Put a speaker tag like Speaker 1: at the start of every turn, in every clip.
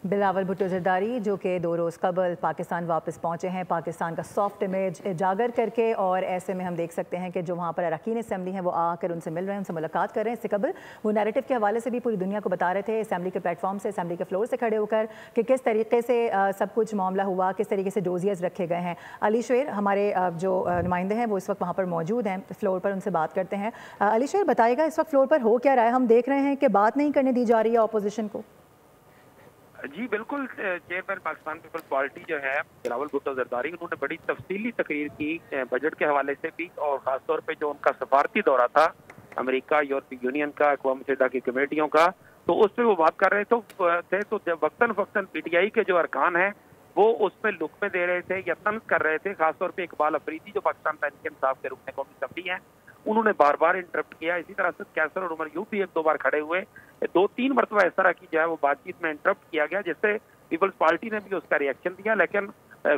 Speaker 1: बिलावल भुट्टो ज़रदारी जो कि 2 रोज़ कबल पाकिस्तान वापस पहुँचे हैं, पाकिस्तान का सॉफ्ट इमेज उजागर करके, और ऐसे में हम देख सकते हैं कि जो वहाँ पर अरकान असम्बली हैं वो आकर उनसे मिल रहे हैं, उनसे मुलाकात कर रहे हैं। इससे कबल वो नैरेटिव के हवाले से भी पूरी दुनिया को बता रहे थे असम्बली के प्लेटफॉर्म से, असम्बली के फ्लोर से खड़े होकर, कि किस तरीके से सब कुछ मामला हुआ, किस तरीके से डोजियर्स रखे गए हैं। अली शेर हमारे जो नुमाइंदे हैं वो इस वक्त वहाँ पर मौजूद हैं फ्लोर पर, उनसे बात करते हैं। अली शेर बताइएगा इस वक्त फ्लोर पर हो क्या रहा है? हम देख रहे हैं कि बात नहीं करने दी जा रही है अपोजिशन को।
Speaker 2: जी बिल्कुल, चेयरमैन पाकिस्तान पीपल्स पार्टी जो है बिलावल भुट्टो ज़रदारी, उन्होंने बड़ी तफसीली तकरीर की बजट के हवाले से भी, और खासतौर पे जो उनका सफारती दौरा था अमेरिका, यूरोपीय यूनियन का, अक़वाम मुत्तहिदा की कमेटियों का, तो उस पर वो बात कर रहे थे। तो जब वक्तन फ़क्तन PTI के जो अरकान हैं वो उसमें लुक़मे दे रहे थे या तंज कर रहे थे। खासतौर पर इकबाल अफरीदी जो पाकिस्तान तहरीक इंसाफ के रुकने कौमी असम्बली हैं, उन्होंने बार बार इंटरप्ट किया। इसी तरह से कैसर और उमर यूब भी 1-2 बार खड़े हुए, 2-3 मरतबा इस तरह की जो है वो बातचीत में इंटरप्ट किया गया, जिससे पीपल्स पार्टी ने भी उसका रिएक्शन दिया। लेकिन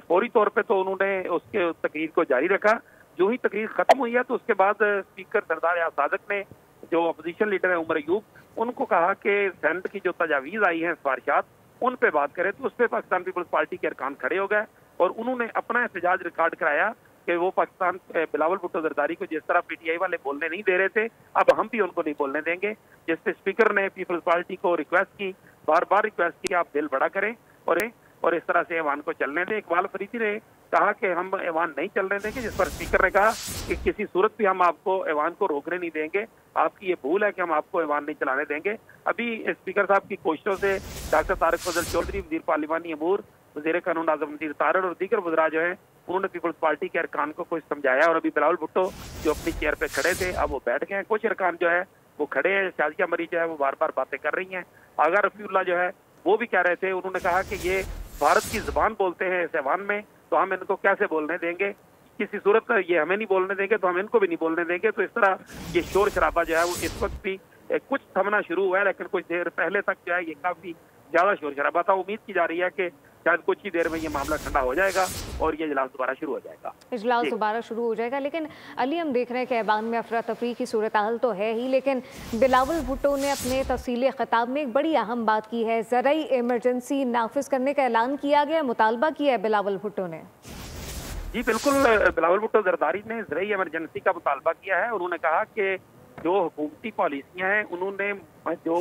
Speaker 2: फौरी तौर पे तो उन्होंने उसके तकरीर को जारी रखा। जो ही तकरीर खत्म हुई है तो उसके बाद स्पीकर सरदार याद सादिक ने, जो अपोजिशन लीडर है उमर यूब, उनको कहा कि सेनेट की जो तजावीज़ आई हैं, सिफारिशात, उन पे बात करें। तो उस पर पाकिस्तान पीपल्स पार्टी के अरकान खड़े हो गए और उन्होंने अपना एहतजाज रिकॉर्ड कराया कि वो पाकिस्तान बिलावल भुट्टो ज़रदारी को जिस तरह PTI वाले बोलने नहीं दे रहे थे, अब हम भी उनको नहीं बोलने देंगे। जिससे स्पीकर ने पीपल्स पार्टी को रिक्वेस्ट की, बार बार रिक्वेस्ट की, आप दिल बड़ा करें और इस तरह से ऐवान को चलने दें। इकबाल अफरीदी ने कहा कि हम ऐवान नहीं चलने देंगे, जिस पर स्पीकर ने कहा कि किसी सूरत भी हम आपको ऐवान को रोकने नहीं देंगे, आपकी ये भूल है कि हम आपको ऐवान नहीं चलाने देंगे। अभी स्पीकर साहब की कोशिशों से डॉक्टर तारिक फजल चौधरी, वज़ीर पार्लिमानी अमूर, वज़ीर कानून आज़म नज़ीर तारड़ और दीगर वज़रा जो हैं, उन्होंने पीपल्स पार्टी के अरकान को कुछ समझाया। और अभी बिलावल भुट्टो जो अपनी चेयर पे खड़े थे, अब वो बैठ गए हैं। कुछ अरकान जो है वो खड़े हैं। शाजिया मरी जो है वो बार बार बातें कर रही हैं। आगा रफीउल्लाह जो है वो भी कह रहे थे, उन्होंने कहा कि ये भारत की ज़बान बोलते हैं इस ऐवान में, तो हम इनको कैसे बोलने देंगे, किसी सूरत ये हमें नहीं बोलने देंगे तो हम इनको भी नहीं बोलने देंगे। तो इस तरह ये शोर शराबा जो है वो इस वक्त भी कुछ थमना शुरू हुआ है, लेकिन कुछ देर पहले तक जो है ये काफ़ी ज़्यादा शोर शराबा था। उम्मीद की जा रही है कि शायद कुछ ही देर में ये मामला ठंडा हो जाएगा और ये इजलास दोबारा शुरू हो जाएगा।
Speaker 3: इजलास दोबारा शुरू हो जाएगा। लेकिन अली, हम देख रहे हैं कि ऐवान में अफरा तफरी की सूरत हाल तो है ही, लेकिन बिलावल भुट्टो ने अपने तफसीली खिताब में एक बड़ी अहम बात की है। ज़राई इमरजेंसी नाफिज करने का ऐलान किया गया, मुतालबा किया है बिलावल भुट्टो ने।
Speaker 2: जी बिल्कुल, बिलावल भुट्टो ज़रदारी ने ज़राई इमरजेंसी का मुतालबा किया है। उन्होंने कहा कि जो हुकूमती पॉलिसियाँ हैं, उन्होंने जो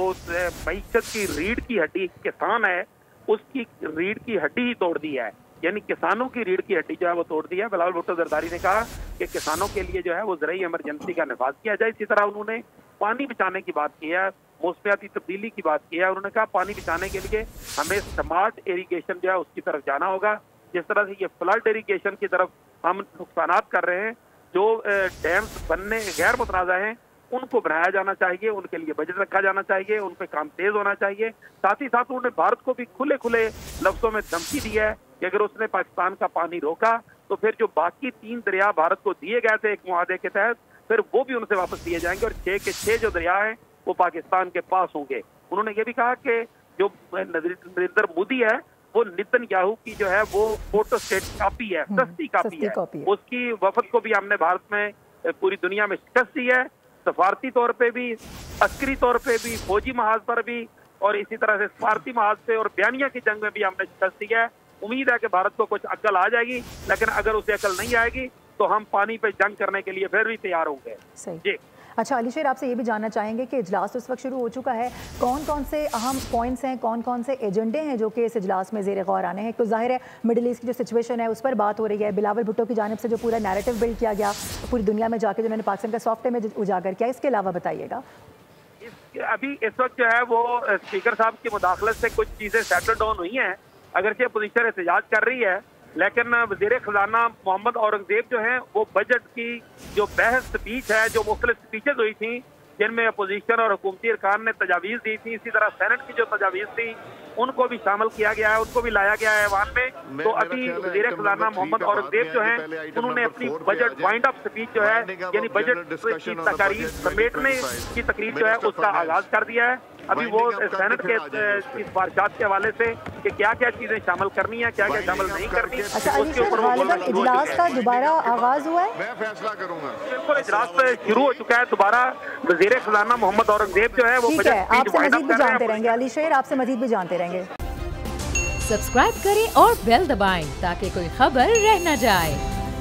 Speaker 2: मईशत की रीढ़ की हड्डी किसान है, उसकी रीढ़ की हड्डी ही तोड़ दी है, यानी किसानों की रीढ़ की हड्डी जो है वो तोड़ दी है। बिलावल भुट्टो ज़रदारी ने कहा कि किसानों के लिए जो है वो ज़राई इमरजेंसी का नफाज किया जाए। इसी तरह उन्होंने पानी बचाने की बात की है, मौसमियाती तब्दीली की बात की है। उन्होंने कहा पानी बचाने के लिए हमें स्मार्ट इरीगेशन जो है उसकी तरफ जाना होगा। जिस तरह से ये फ्लड इरीगेशन की तरफ हम नुकसानात कर रहे हैं, जो डैम्स बनने गैर मुतनाज़ा हैं, उनको बनाया जाना चाहिए, उनके लिए बजट रखा जाना चाहिए, उन पर काम तेज होना चाहिए। साथ ही साथ उन्होंने भारत को भी खुले खुले लफ्जों में धमकी दी है कि अगर उसने पाकिस्तान का पानी रोका तो फिर जो बाकी 3 दरिया भारत को दिए गए थे एक मुआहदे के तहत, फिर वो भी उनसे वापस दिए जाएंगे और 6 के 6 जो दरिया हैं वो पाकिस्तान के पास होंगे। उन्होंने ये भी कहा कि जो नरेंद्र मोदी है वो नेतन्याहू की जो है वो फोटो स्टेट कापी है, सस्ती कापी है। उसकी वफद को भी हमने भारत में पूरी दुनिया में शिकस्त दी है, सफारती तौर पे भी, अस्करी तौर पे भी, फौजी महाज पर भी, और इसी तरह से सफारती महाज पे और बयानिया की जंग में भी हमने शिकस्त दी है। उम्मीद है कि भारत को कुछ अक्ल आ जाएगी, लेकिन अगर उसे अक्ल नहीं आएगी तो हम पानी पे जंग करने के लिए फिर भी तैयार होंगे। जी
Speaker 1: अच्छा अली शेर, आपसे ये भी जानना चाहेंगे कि इजलास उस वक्त शुरू हो चुका है, कौन कौन से अहम पॉइंट्स हैं, कौन कौन से एजेंडे हैं जो कि इस इजलास में ज़ेर गौर आने हैं? तो जाहिर है मिडिल ईस्ट की जो सिचुएशन है उस पर बात हो रही है, बिलावल भुट्टो की जानिब से जो पूरा नैरेटिव बिल्ड किया गया पूरी दुनिया में जाके, जो उन्होंने पाकिस्तान का सॉफ्ट इमेज उजागर किया, इसके अलावा बताइएगा।
Speaker 2: अभी इस वक्त जो है वो स्पीकर साहब की मुदाखलत से कुछ चीज़ें सेटल डाउन हुई हैं। अगरचे अपोजिशन एहतजाज कर रही है, लेकिन वज़ीर ख़ज़ाना मोहम्मद औरंगज़ेब जो हैं वो बजट की जो बहस स्पीच है, जो मुख्तलिफ स्पीचेज हुई थी जिनमें अपोजिशन और हुकूमती अरकान ने तजावीज़ दी थी, इसी तरह सेनेट की जो तजावीज़ थी उनको भी शामिल किया गया है, उनको भी लाया गया है ऐवान में। तो अभी वज़ीर ख़ज़ाना मोहम्मद औरंगज़ेब जो हैं उन्होंने अपनी बजट वाइंड अप स्पीच जो है, यानी बजट की तकारीर समेटने की तकरीर जो है उसका आगाज़ कर दिया है। अभी वो सेनेट के सिफारिशात के हवाले से कि क्या क्या चीजें शामिल करनी है, क्या क्या शामिल नहीं करनी, उसके ऊपर वो बोलना शुरू हो चुके हैं।
Speaker 1: इजलास का दोबारा आगाज हुआ है,
Speaker 4: मैं फैसला करूंगा।
Speaker 2: बिल्कुल, इजलास शुरू हो चुका है दोबारा। वज़ीर ख़ज़ाना मोहम्मद औरंगज़ेब जो है वो
Speaker 1: ठीक है, आपसे मजीद भी जानते रहेंगे अली शेर, आपसे मजीद भी जानते रहेंगे।
Speaker 4: सब्सक्राइब करें और बेल दबाएं ताकि कोई खबर रह न जाए।